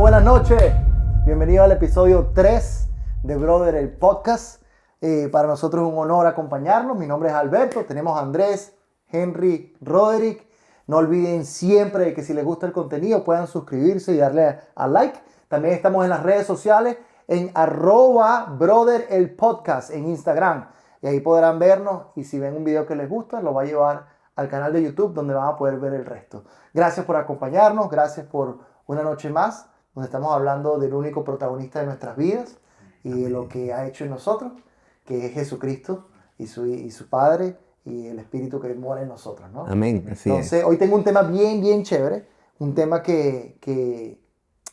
buenas noches. Bienvenido al episodio 3 de Brother el Podcast. Para nosotros es un honor acompañarnos. Mi nombre es Alberto. Tenemos a Andrés, Henry, Roderick. No olviden siempre que si les gusta el contenido puedan suscribirse y darle a like. También estamos en las redes sociales en @Brother el Podcast en Instagram. Y ahí podrán vernos y si ven un video que les gusta, lo va a llevar al canal de YouTube donde van a poder ver el resto. Gracias por acompañarnos, gracias por una noche más, donde estamos hablando del único protagonista de nuestras vidas y de lo que ha hecho en nosotros, que es Jesucristo y su Padre y el Espíritu que mora en nosotros, ¿no? Amén, así Entonces, es. hoy tengo un tema bien chévere, un tema que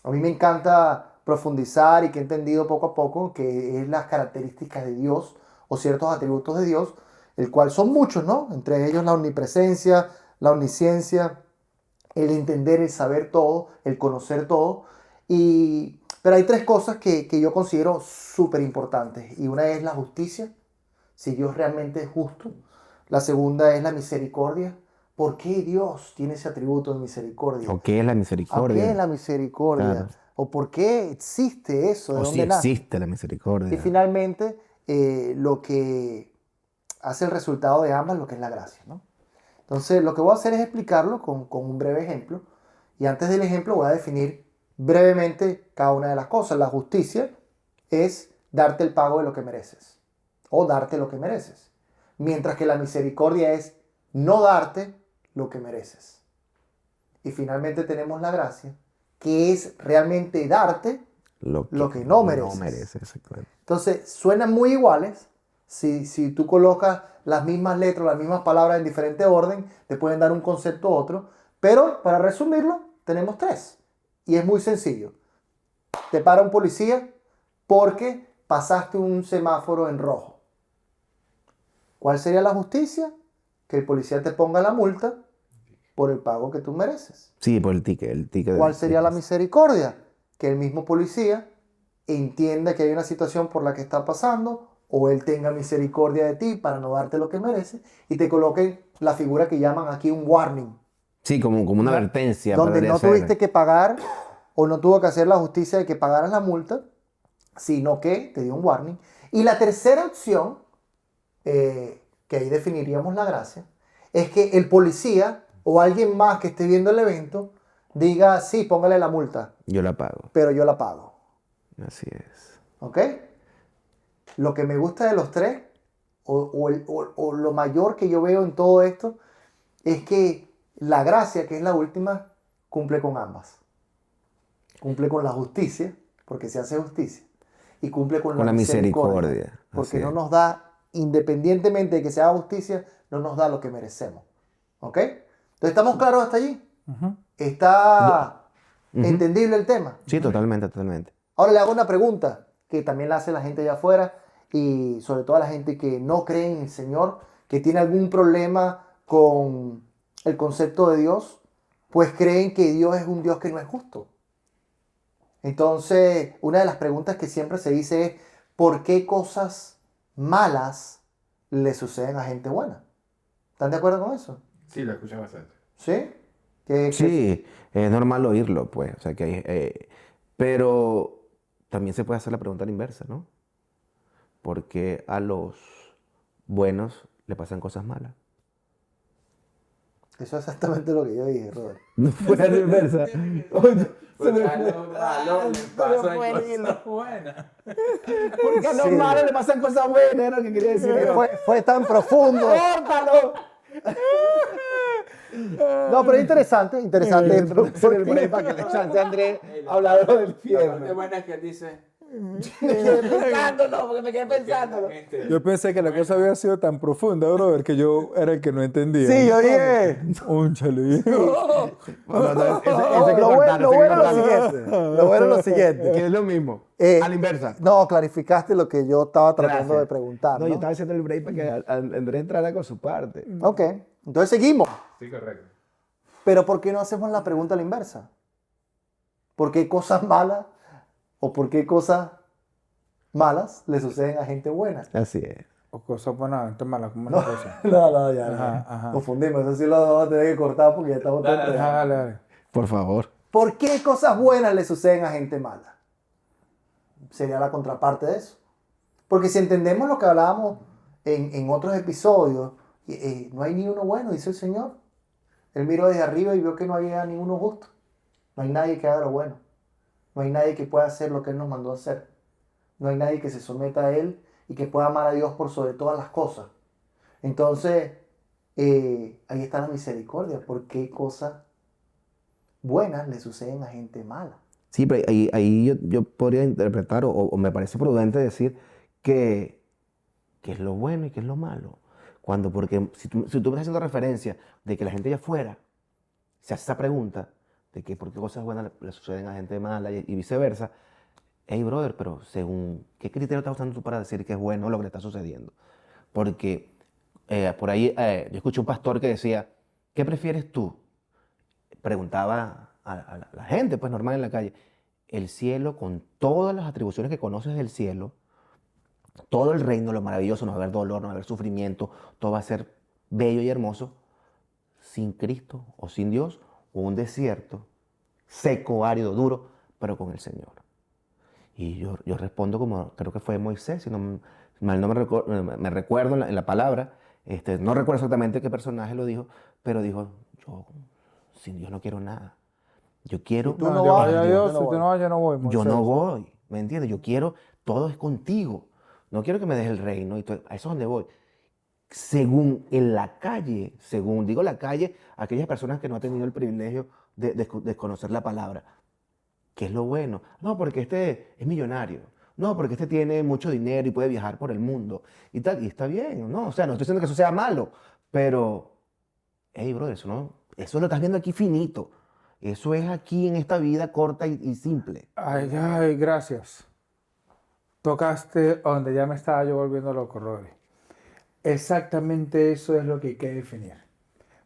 a mí me encanta profundizar y que he entendido poco a poco, que es las características de Dios o ciertos atributos de Dios, el cual son muchos, ¿no? Entre ellos la omnipresencia, la omnisciencia, el entender, el saber todo, el conocer todo. Pero hay tres cosas que yo considero súper importantes. Y una es la justicia, si Dios realmente es justo. La segunda es la misericordia. ¿Por qué Dios tiene ese atributo de misericordia? ¿O qué es la ¿A misericordia? qué es la misericordia? Claro. ¿O por qué existe eso? ¿De O dónde si nace? existe la misericordia. Y finalmente, lo que hace el resultado de ambas, lo que es la gracia, ¿no? Entonces, lo que voy a hacer es explicarlo con un breve ejemplo. Y antes del ejemplo voy a definir brevemente cada una de las cosas. La justicia es darte el pago de lo que mereces o darte lo que mereces. Mientras que la misericordia es no darte lo que mereces. Y finalmente tenemos la gracia, que es realmente darte lo que no mereces. No mereces, exactamente. Entonces, suenan muy iguales. Si tú colocas las mismas letras, las mismas palabras en diferente orden, te pueden dar un concepto u otro. Pero, para resumirlo, tenemos tres. Y es muy sencillo. Te para un policía porque pasaste un semáforo en rojo. ¿Cuál sería la justicia? Que el policía te ponga la multa por el pago que tú mereces. Sí, por el ticket. ¿Cuál sería la misericordia? Que el mismo policía entienda que hay una situación por la que está pasando o él tenga misericordia de ti para no darte lo que mereces y te coloque la figura que llaman aquí un warning. Sí, como una advertencia. Donde podría no ser. tuviste que pagar o no tuvo que hacer la justicia de que pagaras la multa, sino que te dio un warning. Y la tercera opción, que ahí definiríamos la gracia, es que el policía o alguien más que esté viendo el evento diga, sí, póngale la multa, Yo la pago. pero yo la pago. Así es. ¿Ok? Lo que me gusta de los tres, o lo mayor que yo veo en todo esto, es que la gracia, que es la última, cumple con ambas. Cumple con la justicia, porque se hace justicia, y cumple con la misericordia. Porque Así no es. nos da, independientemente de que se haga justicia, no nos da lo que merecemos. ¿Ok? Entonces, ¿estamos claros hasta allí? ¿Está entendible el tema? Sí, totalmente. Ahora le hago una pregunta que también la hace la gente allá afuera y sobre todo a la gente que no cree en el Señor, que tiene algún problema con el concepto de Dios, pues creen que Dios es un Dios que no es justo. Entonces, una de las preguntas que siempre se dice es, ¿por qué cosas malas le suceden a gente buena? ¿Están de acuerdo con eso? Sí, lo escuché bastante. ¿Sí? Sí, es normal oírlo, pues. O sea, que pero también se puede hacer la pregunta a la inversa, ¿no? ¿Por qué a los buenos le pasan cosas malas? Eso es exactamente lo que yo dije, Robert. No fue a la inversa. Porque a los malos les pasan cosas buenas. Porque a los Sí. malos le pasan cosas buenas, era lo que quería decir yo. Fue tan profundo. ¡Córtalo! No, pero es interesante. Porque- Para que le chance a Andrés hablar del La parte infierno. buena es que él dice... Porque me quedé pensándolo. Yo pensé que la cosa había sido tan profunda, brother, que yo era el que no entendía. Sí, yo dije. Únchale. Lo Lo bueno es lo siguiente. Lo bueno es lo siguiente. Que es lo mismo. A la inversa. No, clarificaste lo que yo estaba tratando Gracias. de preguntar. No, ¿no? yo estaba haciendo el break para que Andrés entrara con su parte. Ok, entonces seguimos. Sí, correcto. Pero ¿por qué no hacemos la pregunta a la inversa? ¿Por qué cosas malas o por qué cosas malas le suceden a gente buena? Así es. O cosas buenas, gente mala, como una cosa. No, ya. Ajá, ajá. Confundimos, eso sí lo vamos a tener que cortar porque ya estamos todos Ajá, enredados. dale. Por favor. ¿Por qué cosas buenas le suceden a gente mala? Sería la contraparte de eso. Porque si entendemos lo que hablábamos en otros episodios, no hay ni uno bueno, dice el Señor. Él miró desde arriba y vio que no había ni uno justo. No hay nadie que haga lo bueno. No hay nadie que pueda hacer lo que Él nos mandó a hacer. No hay nadie que se someta a Él y que pueda amar a Dios por sobre todas las cosas. Entonces, ahí está la misericordia. ¿Por qué cosas buenas le suceden a gente mala? Sí, pero ahí yo podría interpretar o me parece prudente decir que qué es lo bueno y qué es lo malo. Porque si tú me estás haciendo referencia de que la gente allá afuera se hace esa pregunta de que por qué cosas buenas le suceden a gente mala y viceversa, hey brother, pero según qué criterio estás usando tú para decir que es bueno lo que le está sucediendo. Porque por ahí yo escuché un pastor que decía, ¿qué prefieres tú? Preguntaba a la gente, pues normal en la calle, el cielo con todas las atribuciones que conoces del cielo, todo el reino, lo maravilloso, no va a haber dolor, no va a haber sufrimiento, todo va a ser bello y hermoso, sin Cristo o sin Dios, o un desierto seco, árido, duro, pero con el Señor. Y yo respondo como, creo que fue Moisés, si no, mal no me recuerdo en la palabra, no recuerdo exactamente qué personaje lo dijo, pero dijo, yo sin Dios no quiero nada. Yo quiero tú no yo vas, vaya a yo Dios, no si tú voy. no vas, yo no voy, yo no Moisés. voy, ¿me entiendes? Yo quiero, todo es contigo. No quiero que me dejes el reino, y a eso es donde voy. Según en la calle, según digo la calle, aquellas personas que no han tenido el privilegio de conocer la palabra. ¿Qué es lo bueno? No, porque este es millonario. No, porque este tiene mucho dinero y puede viajar por el mundo. Y tal, y está bien, ¿no? O sea, no estoy diciendo que eso sea malo, pero, hey, bro, eso lo estás viendo aquí finito. Eso es aquí en esta vida corta y simple. Ay, ay, gracias. Tocaste donde ya me estaba yo volviendo loco, Rodri. Exactamente eso es lo que hay que definir.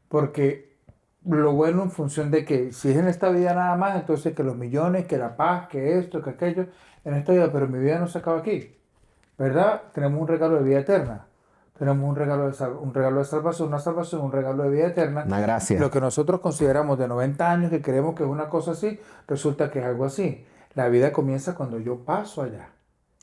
Porque lo bueno en función de que si es en esta vida nada más, entonces que los millones, que la paz, que esto, que aquello, en esta vida, pero mi vida no se acaba aquí. ¿Verdad? Tenemos un regalo de vida eterna. Tenemos un regalo de salvación, un regalo de vida eterna. Una gracia. Lo que nosotros consideramos de 90 años, que creemos que es una cosa así, resulta que es algo así. La vida comienza cuando yo paso allá.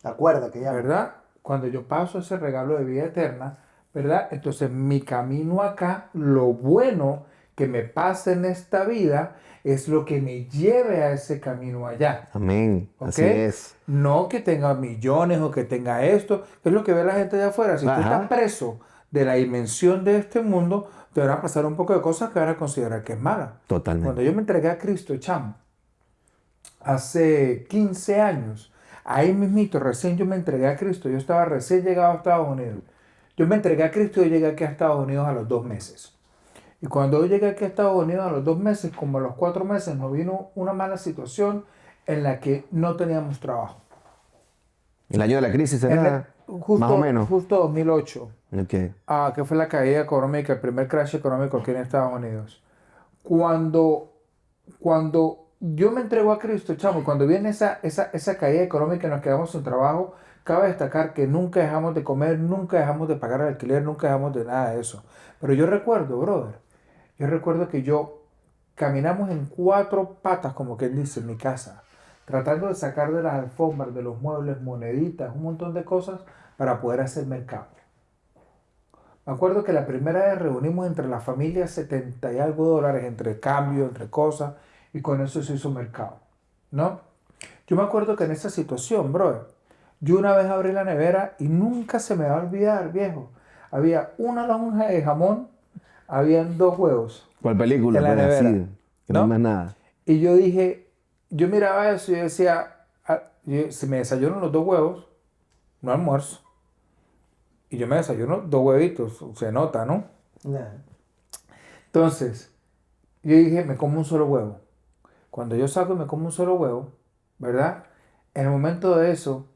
Acuerda que ya. ¿Verdad? Cuando yo paso ese regalo de vida eterna, ¿verdad? Entonces mi camino acá, lo bueno que me pasa en esta vida, es lo que me lleve a ese camino allá. Amén. ¿Ok? Así es. No que tenga millones o que tenga esto, que es lo que ve la gente de afuera. Si tú Ajá. estás preso de la dimensión de este mundo, te van a pasar un poco de cosas que van a considerar que es mala. Totalmente. Cuando yo me entregué a Cristo, chamo, hace 15 años, ahí mismito, recién yo me entregué a Cristo, yo estaba recién llegado a Estados Unidos. Yo me entregué a Cristo y llegué aquí a Estados Unidos a los 2 meses. Y cuando yo llegué aquí a Estados Unidos a los 2 meses, como a los 4 meses, nos vino una mala situación en la que no teníamos trabajo. El año de la crisis En era justo, más o menos. Justo 2008, Ok. que fue la caída económica, el primer crash económico aquí en Estados Unidos. Cuando yo me entrego a Cristo, chamo, cuando viene esa caída económica y nos quedamos sin trabajo, cabe destacar que nunca dejamos de comer, nunca dejamos de pagar el alquiler, nunca dejamos de nada de eso. Pero yo recuerdo, brother, que caminamos en 4 patas, como quien dice, en mi casa, tratando de sacar de las alfombras, de los muebles, moneditas, un montón de cosas para poder hacer mercado. Me acuerdo que la primera vez reunimos entre la familia 70 y algo dólares entre cambio, entre cosas, y con eso se hizo mercado, ¿no? Yo me acuerdo que en esa situación, brother, yo una vez abrí la nevera y nunca se me va a olvidar, viejo. Había una lonja de jamón, habían 2 huevos ¿Cuál película? en la Pues nevera, así, que no hay ¿no? más nada. Y yo dije, yo miraba eso y yo decía, si me desayuno los 2 huevos, no almuerzo. Y yo me desayuno 2 huevitos, se nota, ¿no? Nah. Entonces, yo dije, me como un solo huevo. Cuando yo saco y me como un solo huevo, ¿verdad? En el momento de eso,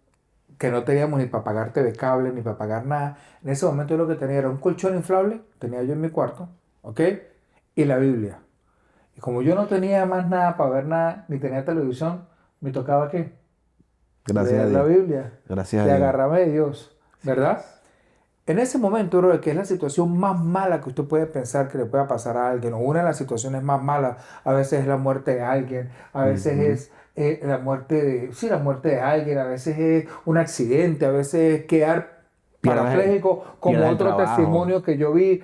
que no teníamos ni para pagar TV cable, ni para pagar nada, en ese momento yo lo que tenía era un colchón inflable, tenía yo en mi cuarto, ¿ok? Y la Biblia. Y como yo no tenía más nada para ver nada, ni tenía televisión, me tocaba ¿qué? Gracias a Leer la Dios. Biblia. Gracias a Y Dios. agarrarme de Dios, ¿verdad? En ese momento, bro, que es la situación más mala que usted puede pensar que le pueda pasar a alguien, o una de las situaciones más malas, a veces es la muerte de alguien, a veces Ujú. es la muerte sí, la muerte de alguien, a veces es un accidente, a veces es quedar parapléjico, como Pierdas el otro trabajo. testimonio que yo vi,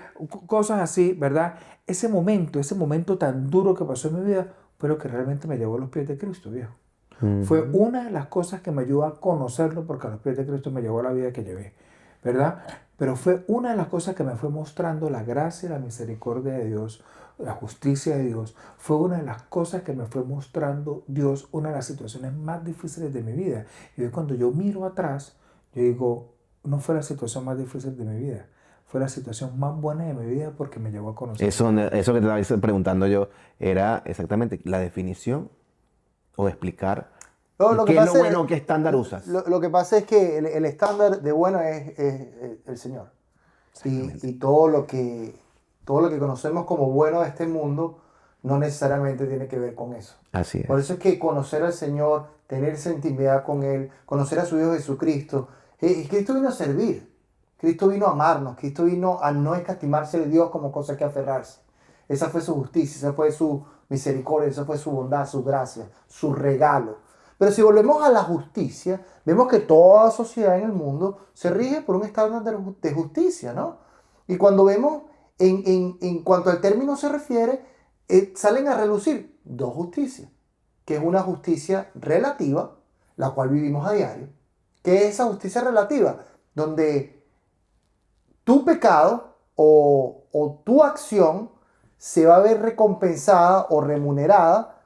cosas así, ¿verdad? Ese momento tan duro que pasó en mi vida, fue lo que realmente me llevó a los pies de Cristo, viejo. Fue Ujú. una de las cosas que me ayudó a conocerlo, porque a los pies de Cristo me llevó a la vida que llevé, ¿verdad? Pero fue una de las cosas que me fue mostrando la gracia y la misericordia de Dios, la justicia de Dios. Fue una de las cosas que me fue mostrando Dios, una de las situaciones más difíciles de mi vida. Y hoy cuando yo miro atrás, yo digo, no fue la situación más difícil de mi vida, fue la situación más buena de mi vida porque me llevó a conocerlo. Eso que te estaba preguntando yo era exactamente la definición o explicar Lo que qué es lo pasa bueno, qué estándar usas. lo que pasa es que el estándar de bueno es el Señor. Exactamente. Y todo lo que conocemos como bueno de este mundo no necesariamente tiene que ver con eso. Así Por es. eso es que conocer al Señor, tener esa intimidad con Él, conocer a su Hijo Jesucristo, Cristo vino a servir, Cristo vino a amarnos, Cristo vino a no escatimarse de Dios como cosa que aferrarse. Esa fue su justicia, esa fue su misericordia, esa fue su bondad, su gracia, su regalo. Pero si volvemos a la justicia, vemos que toda sociedad en el mundo se rige por un estándar de justicia, ¿no? Y cuando vemos, en cuanto al término se refiere, salen a relucir dos justicias, que es una justicia relativa, la cual vivimos a diario, que es esa justicia relativa, donde tu pecado o tu acción se va a ver recompensada o remunerada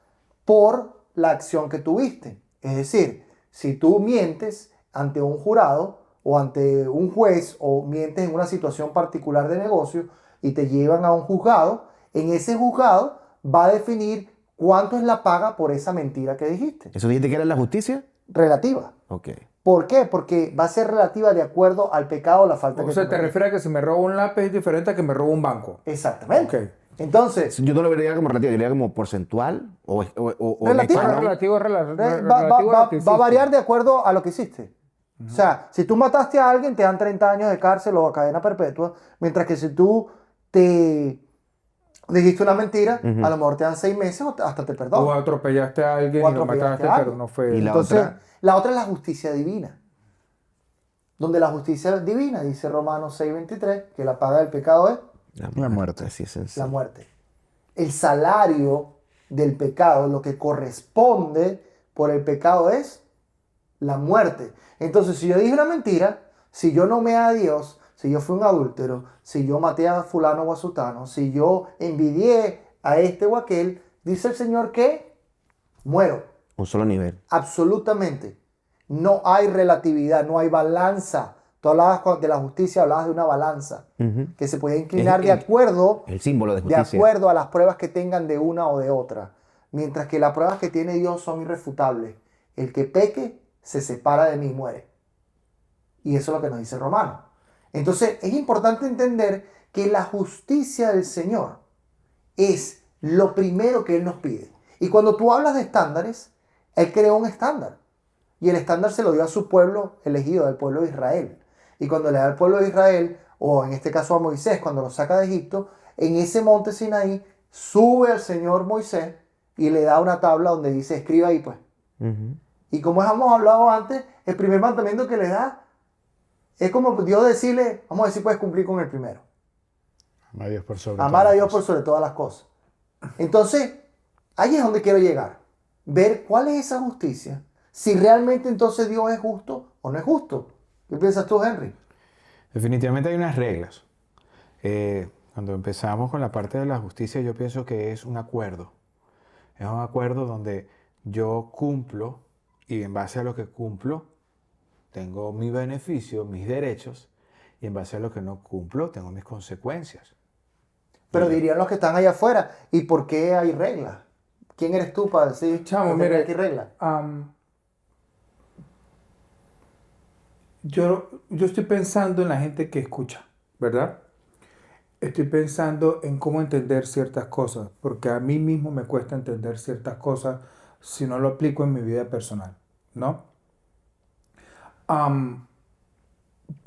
por la acción que tuviste. Es decir, si tú mientes ante un jurado o ante un juez o mientes en una situación particular de negocio y te llevan a un juzgado, en ese juzgado va a definir cuánto es la paga por esa mentira que dijiste. ¿Eso dijiste que era la justicia? Relativa. Ok. ¿Por qué? Porque va a ser relativa de acuerdo al pecado o la falta O que sea, te cometiste. refieres a que si me robo un lápiz es diferente a que me robo un banco. Exactamente. Ok. Entonces, Yo no lo vería como relativo, yo diría como porcentual o en relativa. Bueno, escalón. relativo, Va, relativo a lo que va a variar hiciste. de acuerdo a lo que hiciste. O sea, si tú mataste a alguien, te dan 30 años de cárcel o cadena perpetua, mientras que si tú te dijiste una mentira, a Ujú. lo mejor te dan 6 meses o hasta te O perdonan. atropellaste a O alguien y lo atropellaste mataste, a pero alguien. no Y fue... la Entonces, otra, la otra es la justicia divina. Donde la justicia divina, dice Romanos 6:23, que la paga del pecado es La muerte. así es la sencillo. muerte. El salario del pecado, lo que corresponde por el pecado es la muerte. Entonces, si yo dije una mentira, si yo no me a Dios, si yo fui un adúltero, si yo maté a fulano o a sutano, si yo envidié a este o aquel, dice el Señor que muero. Un solo nivel. Absolutamente. No hay relatividad, no hay balanza. Tú hablabas de la justicia, hablabas de una balanza Ujú. que se puede Es inclinar de acuerdo el símbolo de de justicia. acuerdo a las pruebas que tengan de una o de otra. Mientras que las pruebas que tiene Dios son irrefutables. El que peque se separa de mí y muere. Y eso es lo que nos dice Romano. Entonces es importante entender que la justicia del Señor es lo primero que Él nos pide. Y cuando tú hablas de estándares, Él creó un estándar. Y el estándar se lo dio a su pueblo elegido, al pueblo de Israel. Y cuando le da al pueblo de Israel, o en este caso a Moisés, cuando lo saca de Egipto, en ese monte Sinaí, sube al Señor Moisés y le da una tabla donde dice, escriba ahí pues. Ujú. Y como hemos hablado antes, el primer mandamiento que le da es como Dios decirle, vamos a decir, puedes cumplir con el primero. Amar a Dios por sobre Amar todas a las Dios por cosas. sobre todas las cosas. Entonces, ahí es donde quiero llegar. Ver cuál es esa justicia. Si realmente entonces Dios es justo o no es justo. ¿Qué piensas tú, Henry? Definitivamente hay unas reglas. Cuando empezamos con la parte de la justicia, yo pienso que es un acuerdo. Es un acuerdo donde yo cumplo y en base a lo que cumplo, tengo mi beneficio, mis derechos, y en base a lo que no cumplo, tengo mis consecuencias. Pero Y yo- dirían los que están allá afuera, ¿y por qué hay reglas? ¿Quién eres tú para decir Chamo, que mire, aquí hay reglas? yo estoy pensando en la gente que escucha, ¿verdad? Estoy pensando en cómo entender ciertas cosas, porque a mí mismo me cuesta entender ciertas cosas si no lo aplico en mi vida personal, ¿no? Am,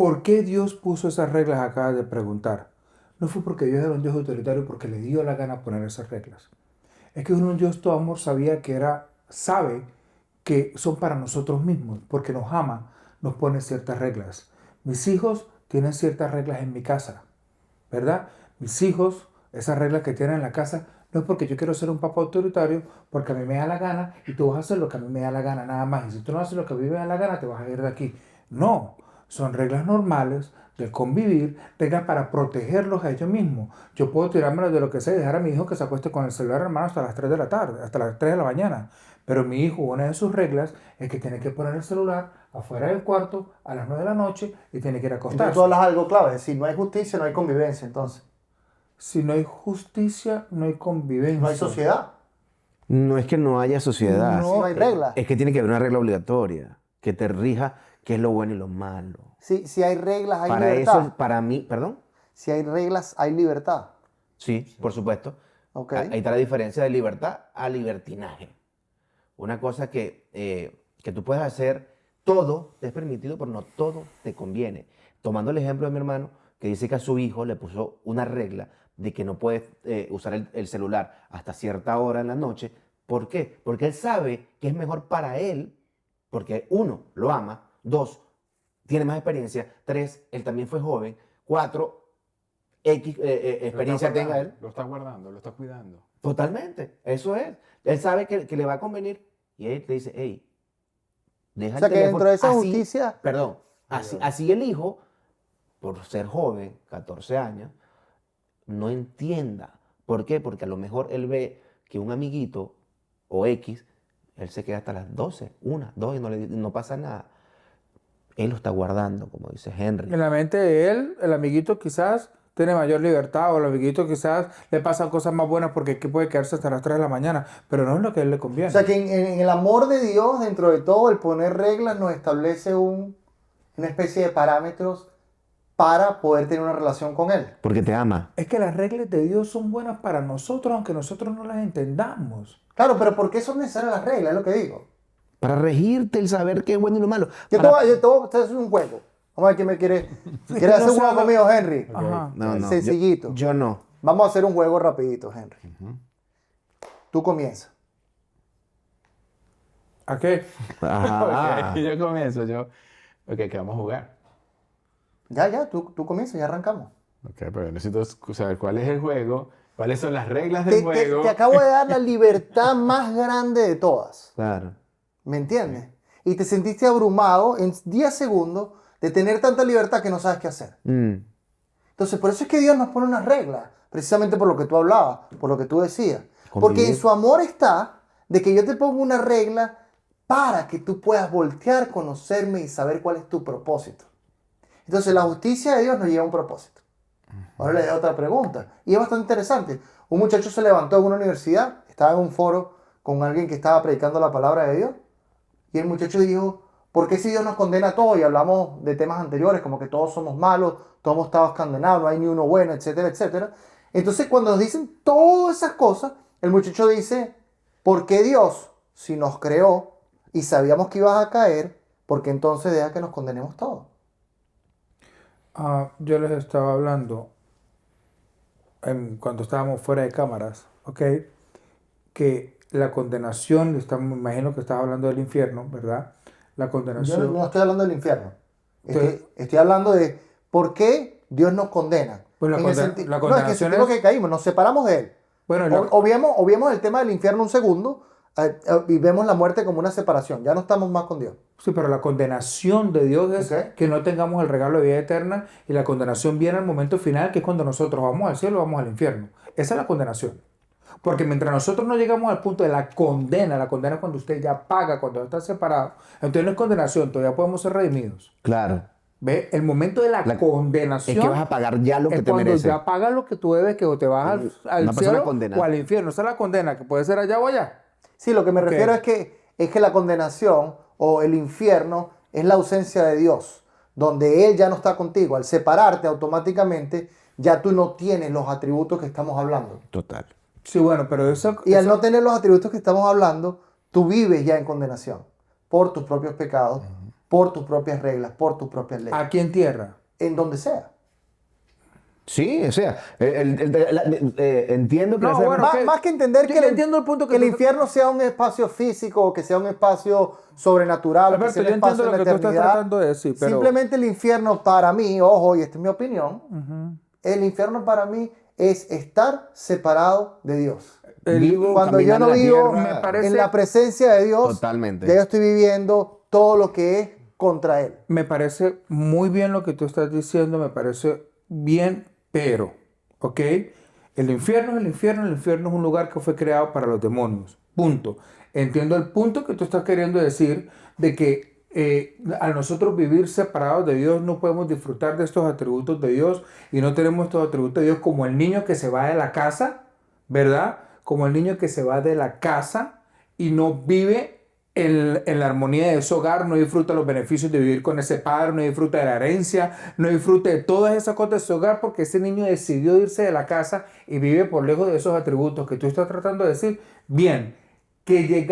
¿Por qué Dios puso esas reglas? Acabas de preguntar. No fue porque Dios era un Dios autoritario, porque le dio la gana poner esas reglas. Es que un Dios todo amor sabe que son para nosotros mismos, porque nos ama, nos pone ciertas reglas. Mis hijos tienen ciertas reglas en mi casa, ¿verdad? Mis hijos, esas reglas que tienen en la casa, no es porque yo quiero ser un papá autoritario, porque a mí me da la gana y tú vas a hacer lo que a mí me da la gana, nada más. Y si tú no haces lo que a mí me da la gana, te vas a ir de aquí. No, son reglas normales del convivir, reglas para protegerlos a ellos mismos. Yo puedo tirármelos de lo que sea y dejar a mi hijo que se acueste con el celular, hermano, hasta las 3 de la tarde, hasta las 3 de la mañana. Pero mi hijo, una de sus reglas es que tiene que poner el celular afuera del cuarto a las 9 de la noche y tiene que ir a Entonces acostarse. tú hablas algo clave, es decir, no hay justicia, no hay convivencia, entonces. Si no hay justicia, no hay convivencia. No hay sociedad, No es que no haya sociedad. si no hay reglas. Es que tiene que haber una regla obligatoria que te rija qué es lo bueno y lo malo. Si hay reglas, hay Para libertad. eso, para mí, perdón. Si hay reglas, hay libertad. Sí, por supuesto. Ok. Ahí está la diferencia de libertad a libertinaje. Una cosa que tú puedes hacer, todo te es permitido, pero no todo te conviene. Tomando el ejemplo de mi hermano, que dice que a su hijo le puso una regla de que no puede usar el celular hasta cierta hora en la noche. ¿Por qué? Porque él sabe que es mejor para él, porque uno, lo ama, dos, tiene más experiencia, tres, él también fue joven, cuatro, X experiencia tenga él. Lo está guardando, lo está cuidando. Totalmente, eso es. Él sabe que le va a convenir y él te dice, hey, deja O sea el que teléfono. dentro de esa Así- justicia, Perdón, así el hijo, por ser joven, 14 años, no entienda. ¿Por qué? Porque a lo mejor él ve que un amiguito o X, él se queda hasta las 12, 1, 2 y no pasa nada. Él lo está guardando, como dice Henry. En la mente de él, el amiguito quizás tiene mayor libertad o el amiguito quizás le pasan cosas más buenas porque aquí puede quedarse hasta las 3 de la mañana, pero no es lo que a él le conviene. o sea que en el amor de Dios, dentro de todo, el poner reglas nos establece una especie de parámetros para poder tener una relación con Él. Porque te ama. Es que las reglas de Dios son buenas para nosotros, aunque nosotros no las entendamos. Claro, pero ¿por qué son necesarias las reglas? Es lo que digo. Para regirte el saber qué es bueno y lo malo. Yo te voy a hacer un juego. Vamos a ver quién me quiere. ¿Quieres hacer un juego conmigo, Henry? Ajá. No, Sencillito. Yo no. Vamos a hacer un juego rapidito, Henry. Tú comienzas. ¿A qué? Ajá. Ok, yo comienzo, Ok, ¿qué vamos a jugar? Ya, tú comienzas, ya arrancamos. Ok, pero necesito saber cuál es el juego, cuáles son las reglas del juego. Te acabo de dar la libertad más grande de todas. Claro. ¿Me entiendes? Y te sentiste abrumado en 10 segundos de tener tanta libertad que no sabes qué hacer. Mm. Entonces, por eso es que Dios nos pone unas reglas, precisamente por lo que tú hablabas, por lo que tú decías. Porque Convivir. en su amor está de que yo te pongo una regla para que tú puedas voltear, conocerme y saber cuál es tu propósito. Entonces, la justicia de Dios nos lleva a un propósito. Ahora le doy otra pregunta. Y es bastante interesante. Un muchacho se levantó en una universidad, estaba en un foro con alguien que estaba predicando la palabra de Dios. Y el muchacho dijo, ¿por qué si Dios nos condena a todos? Y hablamos de temas anteriores, como que todos somos malos, todos estamos condenados, no hay ni uno bueno, etcétera, etcétera. Entonces, cuando nos dicen todas esas cosas, el muchacho dice, ¿por qué Dios, si nos creó y sabíamos que ibas a caer, por qué entonces deja que nos condenemos todos? Yo les estaba hablando cuando estábamos fuera de cámaras, ¿ok? Que la condenación, me imagino que estás hablando del infierno, ¿verdad? La Yo condenación. no estoy hablando del infierno. Entonces- Estoy hablando de por qué Dios nos condena. Pues la En el conde- senti- la no, es que condenación sentimos es- que caímos, nos separamos de Él. Bueno, la- Obviemos el tema del infierno un segundo y vemos la muerte como una separación. Ya no estamos más con Dios. sí, pero la condenación de Dios es Ok. que no tengamos el regalo de vida eterna y la condenación viene al momento final, que es cuando nosotros vamos al cielo o vamos al infierno. Esa es la condenación. Porque mientras nosotros no llegamos al punto de la condena es cuando usted ya paga, cuando está separado. Entonces no es condenación, todavía podemos ser redimidos. Claro. ¿Ve? El momento de la condenación Es que vas a pagar ya lo que es te cuando mereces. ya pagas lo que tú debes, que o te vas al Una persona cielo condenada. o al infierno. Esa es la condena, que puede ser allá o allá. Sí, lo que me Ok. refiero es que la condenación o el infierno es la ausencia de Dios, donde Él ya no está contigo. Al separarte automáticamente, ya tú no tienes los atributos que estamos hablando. Total. Sí, bueno, pero eso... Y al no tener los atributos que estamos hablando, tú vives ya en condenación por tus propios pecados por tus propias reglas, por tus propias leyes. Aquí en tierra. En donde sea. Sí, o sea, entiendo que No, esa- bueno, Más que entender yo que entiendo el punto que el tú- infierno sea un espacio físico, o que sea un espacio sobrenatural, o que Alberto, sea un yo entiendo espacio en lo la que tú estás eternidad. tratando de decir, pero... Simplemente el infierno para mí, ojo, y esta es mi opinión, el infierno para mí es estar separado de Dios. vivo Cuando yo caminando no en la vivo tierra, me parece- en la presencia de Dios, Totalmente. ya yo estoy viviendo todo lo que es contra Él. Me parece muy bien lo que tú estás diciendo, me parece bien, pero, ¿ok? El infierno es el infierno es un lugar que fue creado para los demonios, punto. Entiendo el punto que tú estás queriendo decir de que al nosotros vivir separados de Dios no podemos disfrutar de estos atributos de Dios y no tenemos estos atributos de Dios como el niño que se va de la casa, ¿verdad? Como el niño que se va de la casa y no vive en la armonía de ese hogar, no disfruta los beneficios de vivir con ese padre, no disfruta de la herencia, no disfruta de todas esas cosas de ese hogar porque ese niño decidió irse de la casa y vive por lejos de esos atributos que tú estás tratando de decir. Bien, que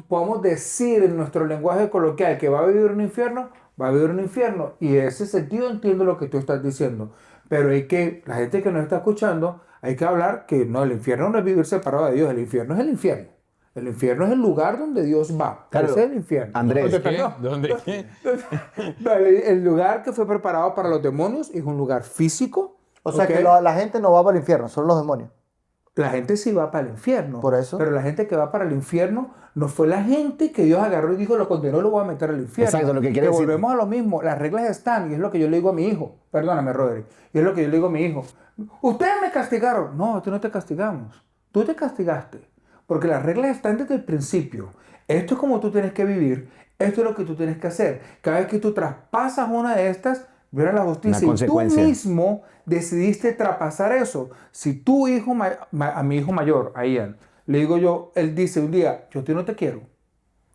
podamos decir en nuestro lenguaje coloquial que va a vivir un infierno, va a vivir un infierno. Y en ese sentido entiendo lo que tú estás diciendo. Pero la gente que nos está escuchando, hay que hablar que no, el infierno no es vivir separado de Dios, el infierno es el infierno. El infierno es el lugar donde Dios va. Claro, Ese es el infierno. Andrés, Donde- ¿Qué? perdón. ¿Dónde qué? No, el lugar que fue preparado para los demonios es un lugar físico. O sea ¿ok? que la gente no va para el infierno, son los demonios. La gente sí va para el infierno. Por eso. Pero la gente que va para el infierno no fue la gente que Dios agarró y dijo, lo condenó, lo voy a meter al infierno. Exacto, lo que quiere decir. Volvemos a lo mismo. Las reglas están y es lo que yo le digo a mi hijo. Perdóname, Roderick. Y es lo que yo le digo a mi hijo. Ustedes me castigaron. No, tú no te castigamos. Tú te castigaste. Porque las reglas están desde el principio. Esto es como tú tienes que vivir. Esto es lo que tú tienes que hacer. Cada vez que tú traspasas una de estas, viene la justicia. Y tú consecuencia. mismo decidiste traspasar eso. Si tu hijo, a mi hijo mayor, a Ian, le digo yo, él dice un día, yo a ti no te quiero.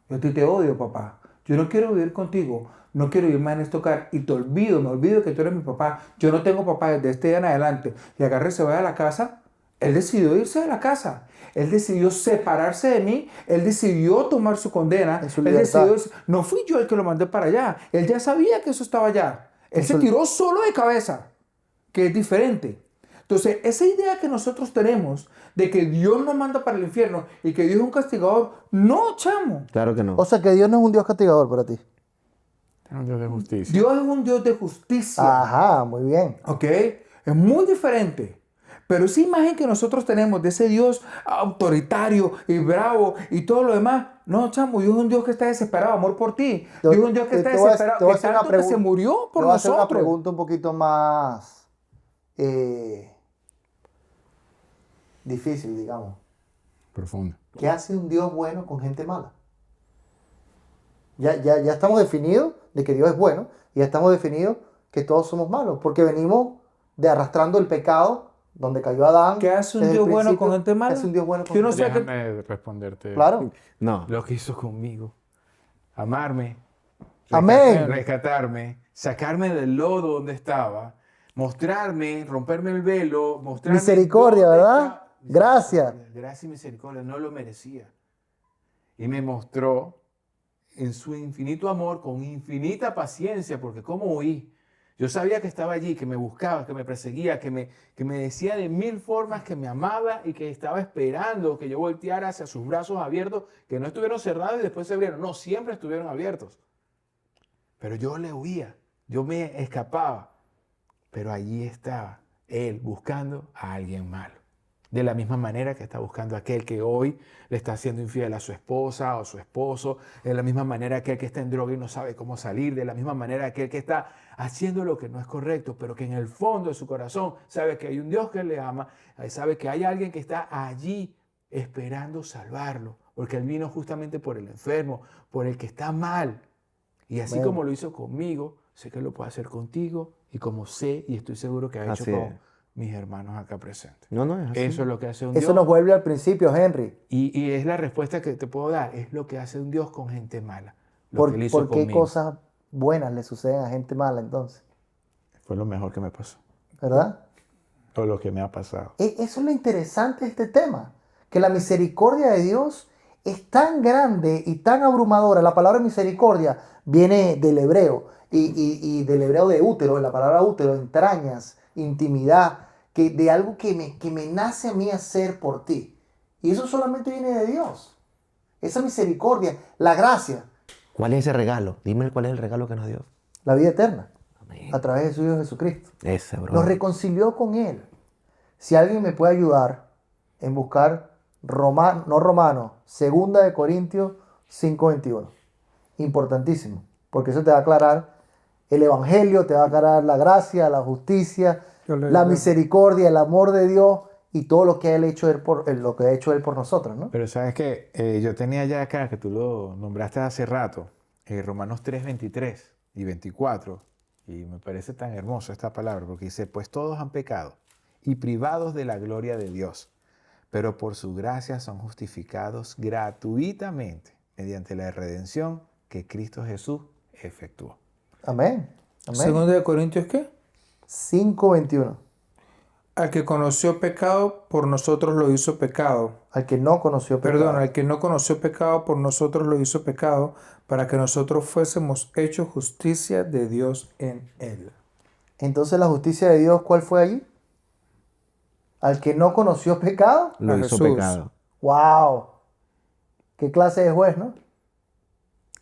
Yo a ti te odio, papá. Yo no quiero vivir contigo. No quiero vivir más en este hogar. Y te olvido, me olvido que tú eres mi papá. Yo no tengo papá desde este día en adelante. Y agarre y se vaya a la casa. Él decidió irse de la casa. Él decidió separarse de mí. Él decidió tomar su condena. En su Él libertad. decidió, no fui yo el que lo mandé para allá. Él ya sabía que eso estaba allá. Él se tiró solo de cabeza, que es diferente. Entonces, esa idea que nosotros tenemos de que Dios nos manda para el infierno y que Dios es un castigador, no, chamo. Claro que no. O sea que Dios no es un Dios castigador para ti. Es un Dios de justicia. Dios es un Dios de justicia. Ajá, muy bien. ¿Ok? Es muy diferente. Pero esa imagen que nosotros tenemos de ese Dios autoritario y bravo y todo lo demás, no, chamo, Dios es un Dios que está desesperado, amor por ti. Dios es un Dios que está Te voy a- desesperado, te voy a que hacer una tanto que se pregunta. murió por Te voy a hacer una nosotros. pregunta un poquito más difícil, digamos. Profundo. ¿Qué hace un Dios bueno con gente mala? Ya estamos definidos de que Dios es bueno y ya estamos definidos que todos somos malos, porque venimos de arrastrando el pecado donde cayó Adán. ¿Qué hace un desde el Dios bueno principio. con gente mala? ¿Qué hace un Dios bueno con Yo no gente sé qué- Déjame responderte. Claro. No. Lo que hizo conmigo. Amarme. Amén. Rescatarme. Sacarme del lodo donde estaba. Mostrarme, romperme el velo. Mostrarme Misericordia, dónde ¿verdad? está- Gracias. Gracias y misericordia. No lo merecía. Y me mostró en su infinito amor, con infinita paciencia, porque ¿cómo huí? Yo sabía que estaba allí, que me buscaba, que me perseguía, que me decía de mil formas que me amaba y que estaba esperando que yo volteara hacia sus brazos abiertos, que no estuvieron cerrados y después se abrieron. No, siempre estuvieron abiertos. Pero yo le huía, yo me escapaba. Pero allí estaba él buscando a alguien malo. De la misma manera que está buscando a aquel que hoy le está haciendo infiel a su esposa o a su esposo, de la misma manera aquel que está en droga y no sabe cómo salir, de la misma manera aquel que está haciendo lo que no es correcto, pero que en el fondo de su corazón sabe que hay un Dios que le ama, sabe que hay alguien que está allí esperando salvarlo, porque él vino justamente por el enfermo, por el que está mal. Y así Amén. como lo hizo conmigo, sé que lo puede hacer contigo y como sé y estoy seguro que ha hecho Así con es. mis hermanos acá presentes. No, no es así. Eso es lo que hace un Eso Dios. nos vuelve al principio, Henry. Y es la respuesta que te puedo dar. Es lo que hace un Dios con gente mala. Lo que él hizo ¿Por qué conmigo. cosas buenas le suceden a gente mala entonces? Fue lo mejor que me pasó. ¿Verdad? O lo que me ha pasado. Eso es lo interesante de este tema, que la misericordia de Dios es tan grande y tan abrumadora. La palabra misericordia viene del hebreo y del hebreo de útero, la palabra útero, entrañas, intimidad, que de algo que me nace a mí hacer por ti. Y eso solamente viene de Dios. Esa misericordia, la gracia, ¿Cuál es ese regalo? Dime cuál es el regalo que nos dio. la vida eterna, Amén. a través de su Hijo Jesucristo. Ese, bro. Nos reconcilió con Él. Si alguien me puede ayudar en buscar segunda de Corintios 5:21. Importantísimo, porque eso te va a aclarar el Evangelio, te va a aclarar la gracia, la justicia, la misericordia, el amor de Dios y todo lo que Él lo que ha hecho Él por nosotros, ¿no? Pero sabes que yo tenía ya acá, que tú lo nombraste hace rato, Romanos 3:23 y 24, y me parece tan hermoso esta palabra, porque dice, pues todos han pecado y privados de la gloria de Dios, pero por su gracia son justificados gratuitamente mediante la redención que Cristo Jesús efectuó. Amén. Amén. Segunda de Corintios, ¿qué? 5:21. Al que conoció pecado, por nosotros lo hizo pecado. Al que no conoció pecado. Perdón, al que no conoció pecado, por nosotros lo hizo pecado, para que nosotros fuésemos hechos justicia de Dios en él. Entonces la justicia de Dios, ¿cuál fue allí? Al que no conoció pecado. Lo a hizo Jesús. pecado. ¡Wow! ¿Qué clase de juez, no?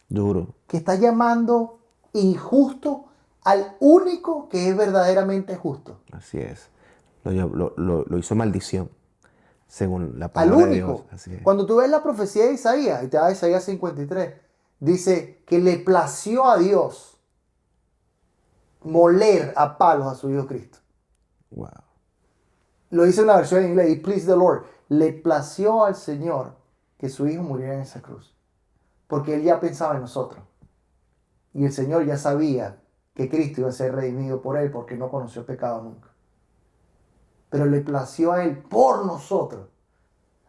Duro. Que está llamando injusto al único que es verdaderamente justo. Así es. Lo hizo maldición, según la Al palabra de único. Dios. Así es. Cuando tú ves la profecía de Isaías, y te da Isaías 53, dice que le plació a Dios moler a palos a su Hijo Cristo. Wow. Lo dice en la versión en inglés, it pleased the Lord. Le plació al Señor que su Hijo muriera en esa cruz. Porque Él ya pensaba en nosotros. Y el Señor ya sabía que Cristo iba a ser redimido por Él porque no conoció pecado nunca. Pero le plació a Él por nosotros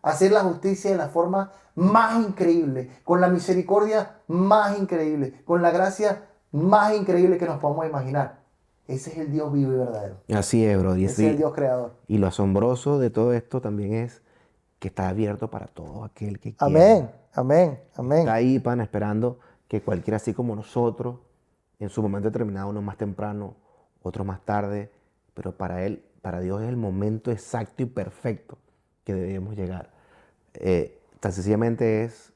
hacer la justicia de la forma más increíble, con la misericordia más increíble, con la gracia más increíble que nos podamos imaginar. Ese es el Dios vivo y verdadero. Así es, bro. Y, Ese es el Dios creador. y lo asombroso de todo esto también es que está abierto para todo aquel que quiera. Amén, amén, amén. Está ahí, pana, esperando que cualquiera así como nosotros, en su momento determinado, uno más temprano, otro más tarde, pero para Él, para Dios es el momento exacto y perfecto que debemos llegar. Tan sencillamente es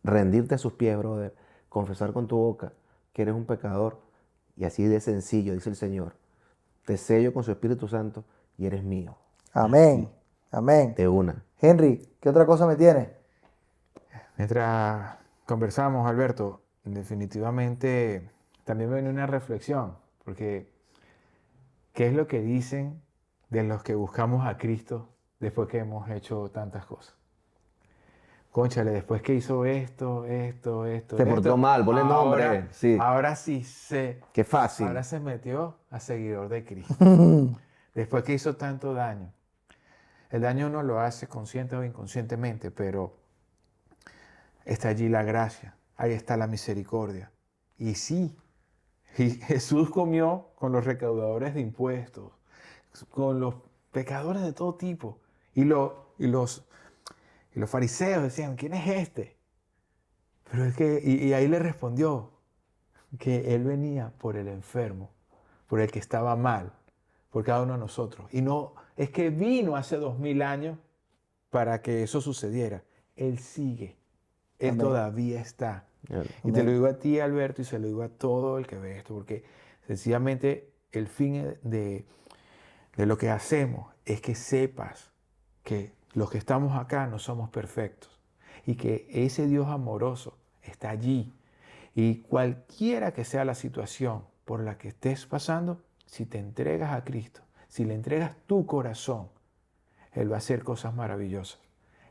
rendirte a sus pies, brother, confesar con tu boca que eres un pecador y así de sencillo, dice el Señor. Te sello con su Espíritu Santo y eres mío. Amén, amén. De una. Henry, ¿qué otra cosa me tienes? Mientras conversamos, Alberto, definitivamente también me viene una reflexión, porque ¿qué es lo que dicen de los que buscamos a Cristo después que hemos hecho tantas cosas? Cónchale, después que hizo esto. Se portó mal, ponle nombre. Sí. Ahora sí sé. Qué fácil. Ahora se metió a seguidor de Cristo. Después que hizo tanto daño. El daño uno lo hace consciente o inconscientemente, pero está allí la gracia, ahí está la misericordia. Y sí, Jesús comió con los recaudadores de impuestos, con los pecadores de todo tipo. Y los fariseos decían, ¿quién es este? Pero es que, y ahí le respondió que él venía por el enfermo, por el que estaba mal, por cada uno de nosotros. Y no, es que vino hace 2000 años para que eso sucediera. Él sigue, él Amén. todavía está. Y te lo digo a ti, Alberto, y se lo digo a todo el que ve esto, porque sencillamente el fin de lo que hacemos es que sepas que los que estamos acá no somos perfectos y que ese Dios amoroso está allí. Y cualquiera que sea la situación por la que estés pasando, si te entregas a Cristo, si le entregas tu corazón, Él va a hacer cosas maravillosas.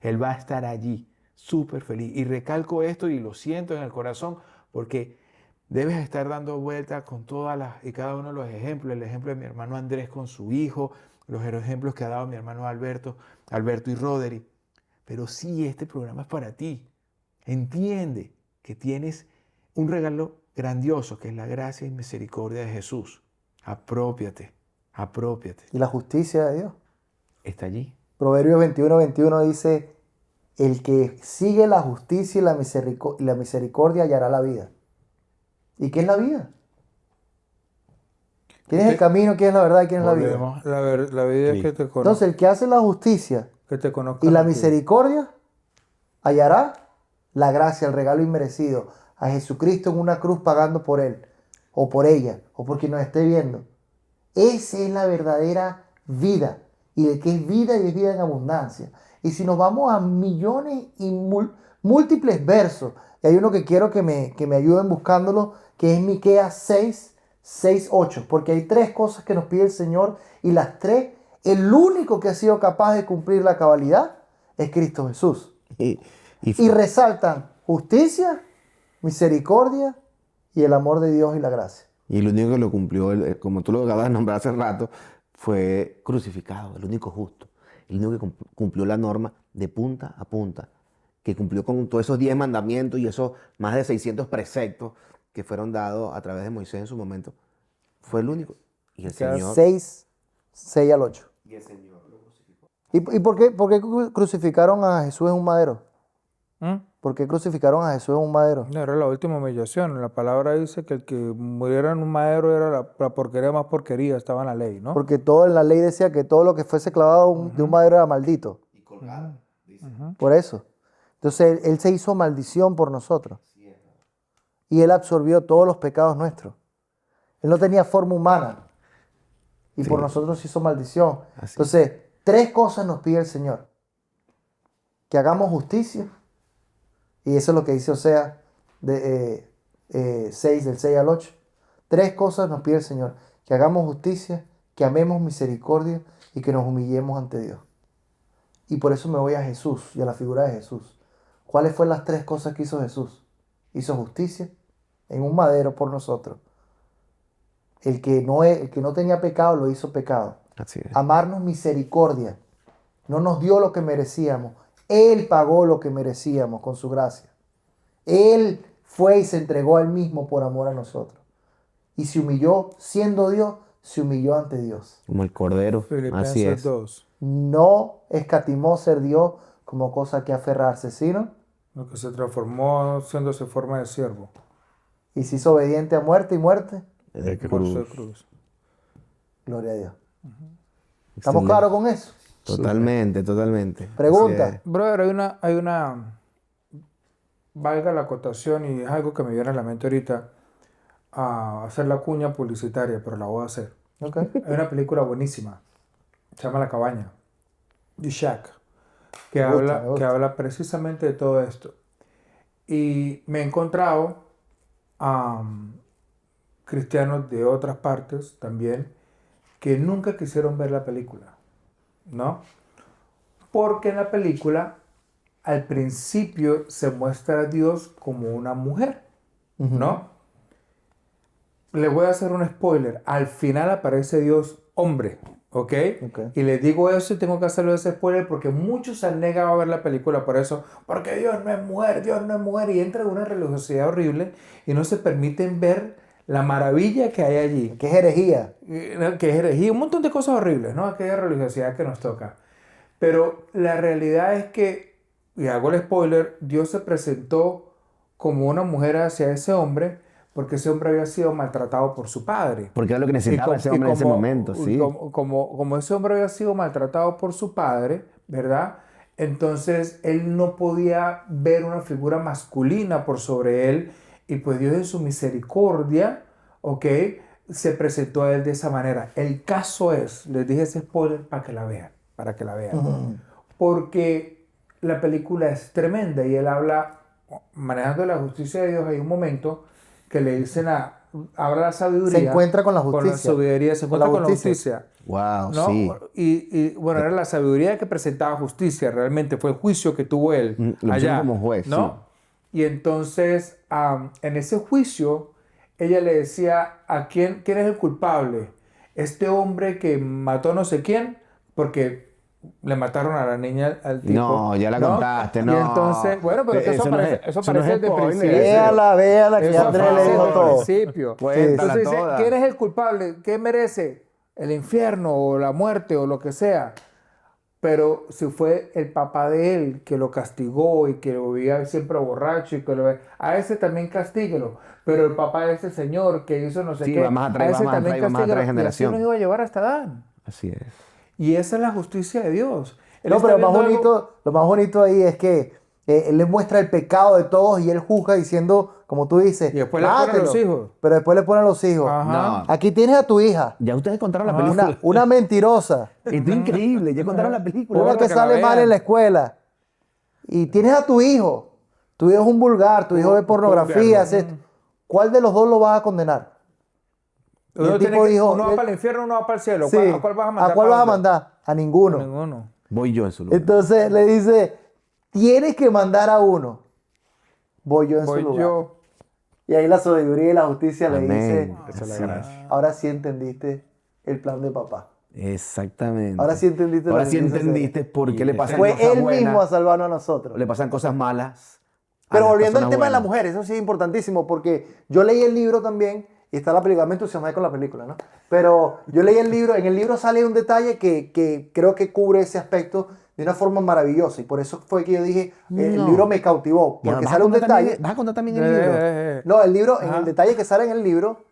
Él va a estar allí, súper feliz. Y recalco esto y lo siento en el corazón porque debes estar dando vuelta con todas y cada uno de los ejemplos. El ejemplo de mi hermano Andrés con su hijo, los ejemplos que ha dado mi hermano Alberto y Roderick. Pero sí, este programa es para ti. Entiende que tienes un regalo grandioso que es la gracia y misericordia de Jesús. Apropiate. Y la justicia de Dios. Está allí. Proverbios 21:21 dice, el que sigue la justicia y la misericordia hallará la vida. ¿Y qué es la vida? ¿Quién es el camino? ¿Quién es la verdad? ¿Y quién es la vida? Volvemos. La vida es que te conozca. Entonces, el que hace la justicia Que te conozca y la a ti. misericordia hallará la gracia, el regalo inmerecido, a Jesucristo en una cruz pagando por él, o por ella, o por quien nos esté viendo. Esa es la verdadera vida, y de que es vida y es vida en abundancia. Y si nos vamos a millones y múltiples versos, y hay uno que quiero que me ayuden buscándolo, que es Miqueas 6:8, porque hay 3 cosas que nos pide el Señor, y las 3, el único que ha sido capaz de cumplir la cabalidad es Cristo Jesús. Y resaltan justicia, misericordia y el amor de Dios y la gracia. Y el único que lo cumplió, como tú lo acabas de nombrar hace rato, fue crucificado, el único justo. El único que cumplió la norma de punta a punta, que cumplió con todos esos 10 mandamientos y esos más de 600 preceptos que fueron dados a través de Moisés en su momento. Fue el único. Y el Señor... 6:6-8. Y el Señor lo crucificó. ¿Y por qué crucificaron a Jesús en un madero? ¿Mm? ¿Por qué crucificaron a Jesús en un madero? No, era la última humillación. La palabra dice que el que muriera en un madero era la porquería más porquería, estaba en la ley, ¿no? Porque todo en la ley decía que todo lo que fuese clavado de un madero era maldito. Y colgado, dice. Por eso. Entonces él se hizo maldición por nosotros. Y él absorbió todos los pecados nuestros. Él no tenía forma humana. Y por nosotros se hizo maldición. Así. Entonces, 3 cosas nos pide el Señor. Que hagamos justicia. Y eso es lo que dice Oseas 6, del 6 al 8. 3 cosas nos pide el Señor. Que hagamos justicia, que amemos misericordia y que nos humillemos ante Dios. Y por eso me voy a Jesús y a la figura de Jesús. ¿Cuáles fueron las 3 cosas que hizo Jesús? Hizo justicia en un madero por nosotros. El que no tenía pecado lo hizo pecado. Así es. Amarnos misericordia. No nos dio lo que merecíamos. Él pagó lo que merecíamos con su gracia. Él fue y se entregó a él mismo por amor a nosotros. Y se humilló, siendo Dios, se humilló ante Dios. Como el Cordero. Así Filipenses es. 2. No escatimó ser Dios como cosa que aferrarse, sino Lo que se transformó siéndose forma de siervo. y se hizo obediente a muerte y muerte. El Muerto de cruz. cruz. Gloria a Dios. ¿Estamos Excelente. claros con eso? Totalmente, totalmente. Pregunta. Así es. Brother, hay una, valga la acotación y es algo que me viene a la mente ahorita, a hacer la cuña publicitaria, pero la voy a hacer. Ok. Hay una película buenísima, se llama La Cabaña, de Shaq, que Me gusta, me habla, gusta. que habla precisamente de todo esto. Y me he encontrado cristianos de otras partes también que nunca quisieron ver la película, ¿no? Porque en la película al principio se muestra a Dios como una mujer, ¿no? Le voy a hacer un spoiler. Al final aparece Dios hombre, ¿ok? Ok. Y les digo eso y tengo que hacerlo ese spoiler porque muchos se han negado a ver la película por eso. Porque Dios no es mujer, Dios no es mujer. Y entra en una religiosidad horrible y no se permiten ver la maravilla que hay allí. ¿Qué es herejía? Que es herejía, un montón de cosas horribles, ¿no? Aquella religiosidad que nos toca. Pero la realidad es que, y hago el spoiler, Dios se presentó como una mujer hacia ese hombre porque ese hombre había sido maltratado por su padre. Porque era lo que necesitaba ese hombre en ese momento, sí. Como ese hombre había sido maltratado por su padre, ¿verdad? Entonces él no podía ver una figura masculina por sobre él y pues Dios en su misericordia, ¿ok? Se presentó a él de esa manera. El caso es, les dije ese spoiler para que la vean, porque la película es tremenda y él habla, manejando la justicia de Dios, hay un momento que le dicen habla la sabiduría. Se encuentra con la Con la justicia. sabiduría, se encuentra con la justicia. Wow, ¿No? sí. Y bueno, era la sabiduría que presentaba justicia, realmente fue el juicio que tuvo él Lo pusieron allá, como juez, ¿no? Y entonces, en ese juicio, ella le decía a quién es el culpable. Este hombre que mató no sé quién, porque le mataron a la niña al tipo. No, ya la contaste, no. Y entonces, bueno, pero que eso no aparece, es- eso eso no es aparece desde el spoiler. principio. Véala, que Eso ya Andrés le aparece dijo desde el todo. principio. Cuéntala Entonces dice, toda. ¿quién es el culpable? ¿Qué merece? ¿El infierno o la muerte o lo que sea? pero si fue el papá de él que lo castigó y que lo veía siempre borracho y que a ese también castíguelo. Pero el papá de ese señor que hizo no sé Sí, qué, va más atrás, a va ese más también atrás, va más atrás de castíguelo. Y así nos generación. iba a llevar hasta Adán. Así es. Y esa es la justicia de Dios. Él No, está pero viendo algo- lo más bonito ahí es que él les muestra el pecado de todos y él juzga diciendo, como tú dices, Y después le pone a los mátelo. hijos. Pero después le pone a los hijos. Ajá. No, Aquí tienes a tu hija, ya ustedes contaron la película. una mentirosa, Esto es increíble, ya contaron la película. una que que la sale mal vean. en la escuela. Y tienes a tu hijo. Tu hijo es un vulgar, tu hijo ve pornografía, hace esto. ¿Cuál de los dos lo vas a condenar? Y el Uno, tiene tipo que- dijo, uno va para el infierno, uno va para el cielo. sí, ¿A cuál vas a mandar? ¿a cuál para vas a dónde? mandar? A ninguno. Ninguno. Voy yo en su lugar. Entonces le dice, tienes que mandar a uno. Voy yo en su Voy lugar. yo. Y ahí la sabiduría y la justicia le Amén. dice, Esa es la Así gracia. ahora sí entendiste el plan de papá. Exactamente. Ahora sí entendiste Ahora la sí justicia entendiste por qué le pasan Fue cosas él buenas, mismo a salvarnos a nosotros. le pasan cosas malas. a Pero las volviendo al personas tema de la buenas. mujer, eso sí es importantísimo porque yo leí el libro también y está la película, me entusiasmé con la película, ¿no? Pero yo leí el libro, en el libro sale un detalle que creo que cubre ese aspecto de una forma maravillosa y por eso fue que yo dije, el No. libro me cautivó, Ya, porque ¿vas a sale un contar detalle. también- ¿Vas a contar también el libro? No, el libro, en Ajá. el detalle que sale en el libro,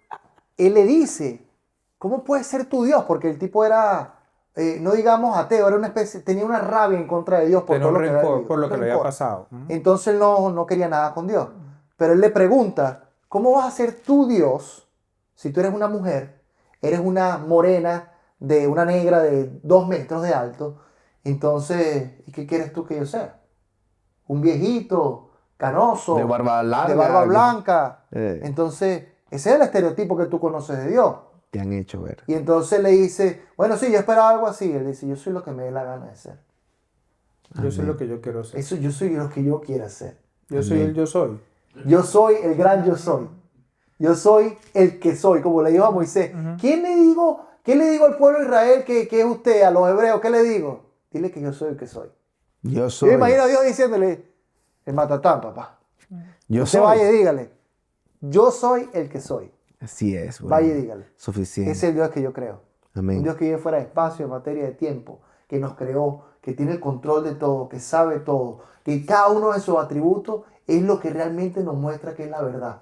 él le dice, ¿cómo puedes ser tu Dios? Porque el tipo era, no digamos ateo, era una especie, tenía una rabia en contra de Dios por Tenía todo un lo que había rencor vivido, por lo un que le había rencor. pasado. Entonces él no quería nada con Dios. Pero él le pregunta, ¿cómo vas a ser tú Dios si tú eres una mujer, eres una morena, de una negra de 2 metros de alto? Entonces, ¿y qué quieres tú que yo sea? Un viejito, canoso, De barba larga. de barba blanca. Eh. Entonces, ese es el estereotipo que tú conoces de Dios. Te han hecho ver. Y entonces le dice, bueno, sí, yo esperaba algo así. Él dice, yo soy lo que me dé la gana de ser. Yo soy lo que yo quiero ser. Eso, yo soy lo que yo quiera ser. Yo soy el yo soy. Yo soy el gran yo soy. Yo soy el que soy, como le dijo a Moisés. ¿Quién le digo, qué le digo al pueblo de Israel que es usted, a los hebreos? ¿Qué le digo? Dile que yo soy el que soy. Yo Yo soy. me imagino a Dios diciéndole, el matatán, papá. Yo Usted soy. vaya y dígale, yo soy el que soy. Así es. bueno. Vaya y dígale. Suficiente. Ese es el Dios que yo creo. Amén. Un Dios que vive fuera de espacio, en materia de tiempo, que nos creó, que tiene el control de todo, que sabe todo, que cada uno de sus atributos es lo que realmente nos muestra que es la verdad.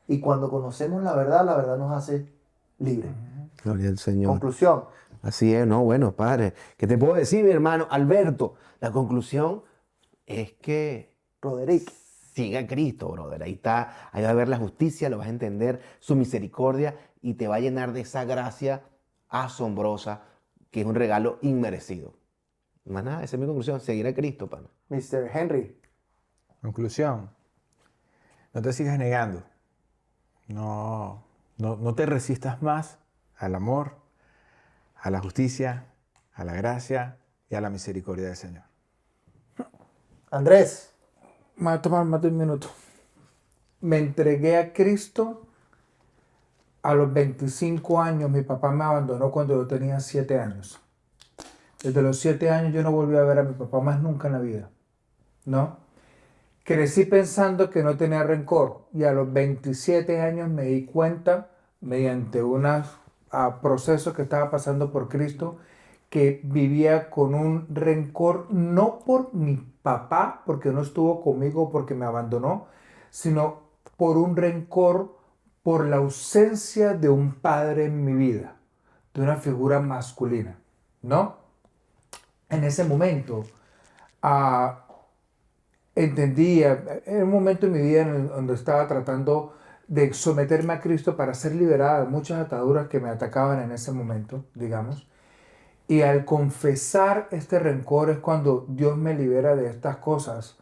Y cuando conocemos la verdad nos hace libres. Gloria al Señor. Conclusión. Así es, no, bueno, padre. ¿Qué te puedo decir, mi hermano Alberto? La conclusión es que Roderick. siga a Cristo, brother. Ahí está, ahí va a ver la justicia, lo vas a entender, su misericordia y te va a llenar de esa gracia asombrosa que es un regalo inmerecido. Más nada, esa es mi conclusión, seguir a Cristo, pana. Mr. Henry. Conclusión. No te sigas negando. No te resistas más al amor, a la justicia, a la gracia y a la misericordia del Señor. Andrés. Me va a tomar más de un minuto. Me entregué a Cristo a los 25 años. Mi papá me abandonó cuando yo tenía 7 años. Desde los 7 años yo no volví a ver a mi papá más nunca en la vida. ¿No? Crecí pensando que no tenía rencor y a los 27 años me di cuenta, mediante unos procesos que estaba pasando por Cristo, que vivía con un rencor no por mi papá, porque no estuvo conmigo, porque me abandonó, sino por un rencor por la ausencia de un padre en mi vida, de una figura masculina, ¿no? En ese momento, entendía, era un momento en mi vida donde estaba tratando de someterme a Cristo para ser liberada de muchas ataduras que me atacaban en ese momento, digamos. Y al confesar este rencor es cuando Dios me libera de estas cosas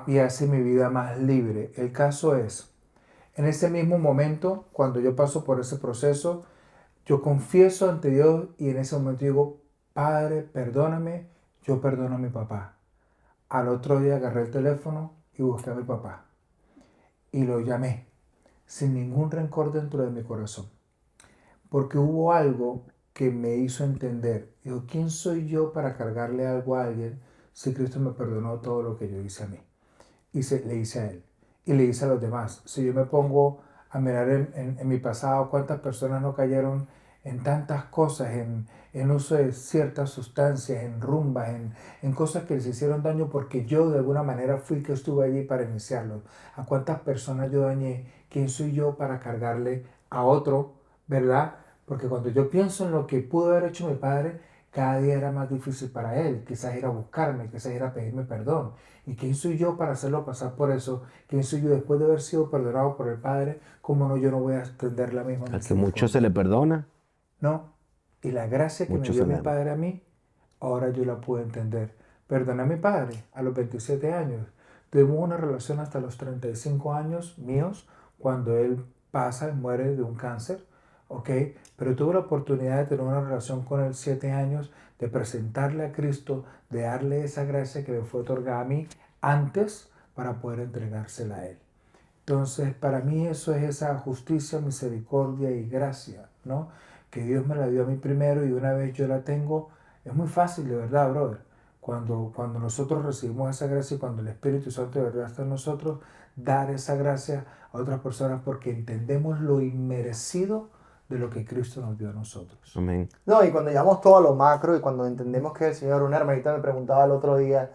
y hace mi vida más libre. El caso es, en ese mismo momento, cuando yo paso por ese proceso, yo confieso ante Dios y en ese momento digo, Padre, perdóname, yo perdono a mi papá. Al otro día agarré el teléfono y busqué a mi papá. Y lo llamé, sin ningún rencor dentro de mi corazón. Porque hubo algo que me hizo entender. Digo, ¿quién soy yo para cargarle algo a alguien si Cristo me perdonó todo lo que yo hice a mí? Le hice a él. Y le hice a los demás. Si yo me pongo a mirar en mi pasado, cuántas personas no cayeron en tantas cosas, en uso de ciertas sustancias, en rumbas, en cosas que les hicieron daño porque yo de alguna manera fui que estuve allí para iniciarlo. ¿A cuántas personas yo dañé? ¿Quién soy yo para cargarle a otro, verdad? Porque cuando yo pienso en lo que pudo haber hecho mi padre, cada día era más difícil para él. Quizás ir a buscarme, quizás ir a pedirme perdón. ¿Y quién soy yo para hacerlo pasar por eso? ¿Quién soy yo después de haber sido perdonado por el Padre? ¿Cómo no yo no voy a extender la misma Al que mucho se misericordia? le perdona, No. Y la gracia que me mucho dio se le mi ama. Padre a mí, ahora yo la puedo entender. Perdoné a mi Padre a los 27 años. Tuvimos una relación hasta los 35 años míos, cuando Él pasa y muere de un cáncer, ¿ok? Pero tuve la oportunidad de tener una relación con Él 7 años, de presentarle a Cristo, de darle esa gracia que me fue otorgada a mí antes para poder entregársela a Él. Entonces, para mí eso es esa justicia, misericordia y gracia, ¿no? Que Dios me la dio a mí primero y una vez yo la tengo, es muy fácil, de verdad, brother. Cuando nosotros recibimos esa gracia y cuando el Espíritu Santo de verdad está en nosotros, dar esa gracia a otras personas porque entendemos lo inmerecido de lo que Cristo nos dio a nosotros. Amén. No, y cuando llevamos todo a lo macro y cuando entendemos que el Señor, una hermanita me preguntaba el otro día,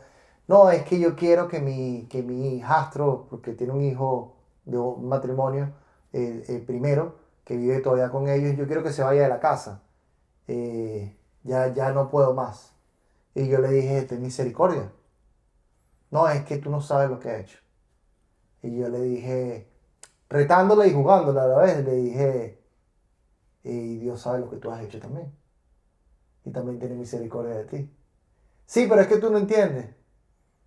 no, es que yo quiero que mi hijastro, porque tiene un hijo de un matrimonio, el primero, que vive todavía con ellos, yo quiero que se vaya de la casa. Ya no puedo más. Y yo le dije, ten misericordia. No, es que tú no sabes lo que ha hecho. Y yo le dije, retándole y jugándole a la vez, le dije, y Dios sabe lo que tú has hecho también. Y también tiene misericordia de ti. Sí, pero es que tú no entiendes.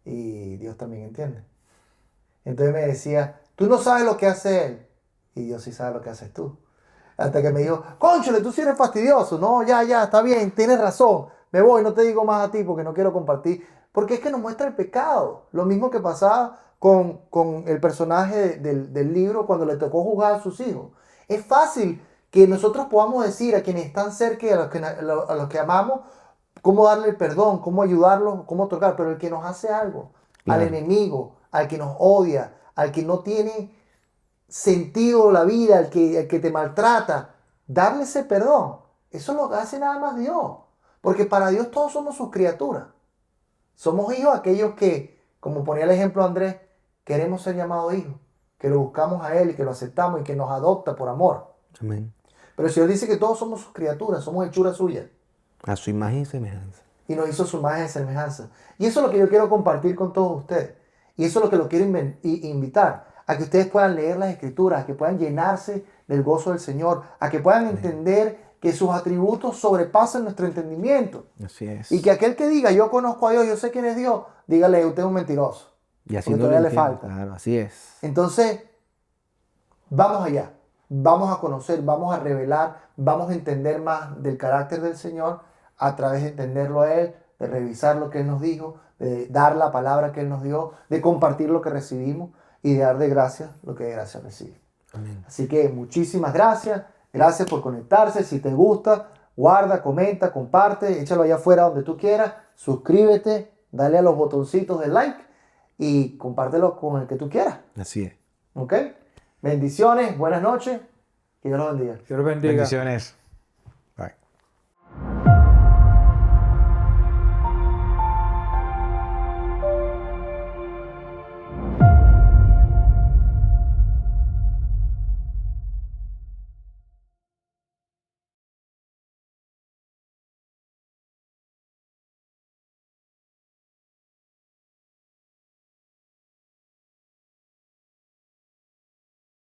Y Dios también entiende. Entonces me decía, tú no sabes lo que hace Él. Y Dios sí sabe lo que haces tú. Hasta que me dijo, cónchale, tú sí eres fastidioso. No, ya, está bien, tienes razón. Me voy, no te digo más a ti porque no quiero compartir. Porque es que nos muestra el pecado. Lo mismo que pasaba con el personaje del libro cuando le tocó juzgar a sus hijos. Es fácil que nosotros podamos decir a quienes están cerca y a los que amamos, cómo darle el perdón, cómo ayudarlos, cómo otorgar. Pero el que nos hace algo, al Claro. enemigo, al que nos odia, al que no tiene sentido la vida, el que te maltrata, darle ese perdón. Eso lo hace nada más Dios. Porque para Dios todos somos sus criaturas. Somos hijos aquellos que, como ponía el ejemplo Andrés, queremos ser llamados hijos, que lo buscamos a Él y que lo aceptamos y que nos adopta por amor. Amén. Pero el Señor dice que todos somos sus criaturas, somos hechura suya. A su imagen y semejanza. Y nos hizo su imagen y semejanza. Y eso es lo que yo quiero compartir con todos ustedes. Y eso es lo que lo quiero invitar. A que ustedes puedan leer las Escrituras, a que puedan llenarse del gozo del Señor, a que puedan entender que sus atributos sobrepasan nuestro entendimiento. Así es. Y que aquel que diga, yo conozco a Dios, yo sé quién es Dios, dígale, usted es un mentiroso. Y así Porque no lo todavía le entiende. falta. Claro, así es. Entonces, vamos allá. Vamos a conocer, vamos a revelar, vamos a entender más del carácter del Señor a través de entenderlo a Él, de revisar lo que Él nos dijo, de dar la palabra que Él nos dio, de compartir lo que recibimos y de dar de gracias lo que de gracia recibe. Amén. Así que muchísimas gracias. Gracias por conectarse. Si te gusta, guarda, comenta, comparte, échalo allá afuera donde tú quieras. Suscríbete, dale a los botoncitos de like y compártelo con el que tú quieras. Así es. ¿Ok? Bendiciones, buenas noches. Que Dios los bendiga. Dios los bendiga. Bendiciones.